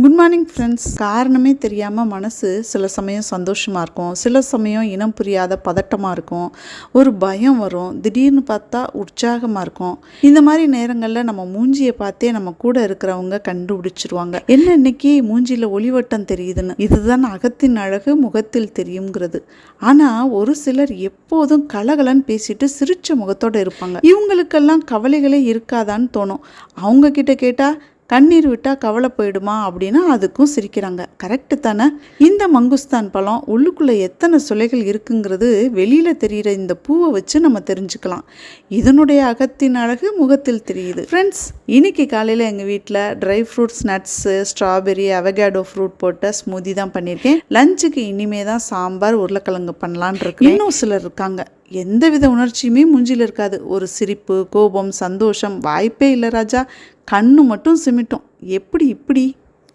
Good morning friends. காரணமே தெரியாமல் மனசு சில சமயம் சந்தோஷமாக இருக்கும், சில சமயம் இனம் புரியாத பதட்டமாக இருக்கும், ஒரு பயம் வரும், திடீர்னு பார்த்தா உற்சாகமாக இருக்கும். இந்த மாதிரி நேரங்களில் நம்ம மூஞ்சியை பார்த்தே நம்ம கூட இருக்கிறவங்க கண்டுபிடிச்சிருவாங்க, என்ன இன்னைக்கு மூஞ்சியில் ஒளிவட்டம் தெரியுதுன்னு. இதுதான் அகத்தின் அழகு முகத்தில் தெரியுங்கிறது. ஆனால் ஒரு சிலர் எப்போதும் கலகலன்னு பேசிட்டு சிரிச்ச முகத்தோடு இருப்பாங்க. இவங்களுக்கெல்லாம் கவலைகளே இருக்காதான்னு தோணும். அவங்க கிட்ட கேட்டால் கண்ணீர் விட்டால் கவலை போயிடுமா அப்படின்னா அதுக்கும் சிரிக்கிறாங்க. கரெக்டு தானே? இந்த மங்குஸ்தான் பழம் உள்ளுக்குள்ளே எத்தனை சுளைகள் இருக்குங்கிறது வெளியில் தெரிகிற இந்த பூவை வச்சு நம்ம தெரிஞ்சுக்கலாம். இதனுடைய அகத்தின் அழகு முகத்தில் தெரியுது. ஃப்ரெண்ட்ஸ், இன்னைக்கு காலையில் எங்கள் வீட்டில் dry fruits, nuts, strawberry, avocado fruit போட்ட ஸ்மூதி தான் பண்ணியிருக்கேன். லஞ்சுக்கு இனிமே தான் சாம்பார், உருளைக்கிழங்கு பண்ணலான் இருக்கு. இன்னும் சிலர் இருக்காங்க, எந்தவித உணர்ச்சியுமே மூஞ்சியில் இருக்காது. ஒரு சிரிப்பு, கோபம், சந்தோஷம் வாய்ப்பே இல்லை ராஜா, கண்ணு மட்டும் சிமிட்டும். எப்படி இப்படி?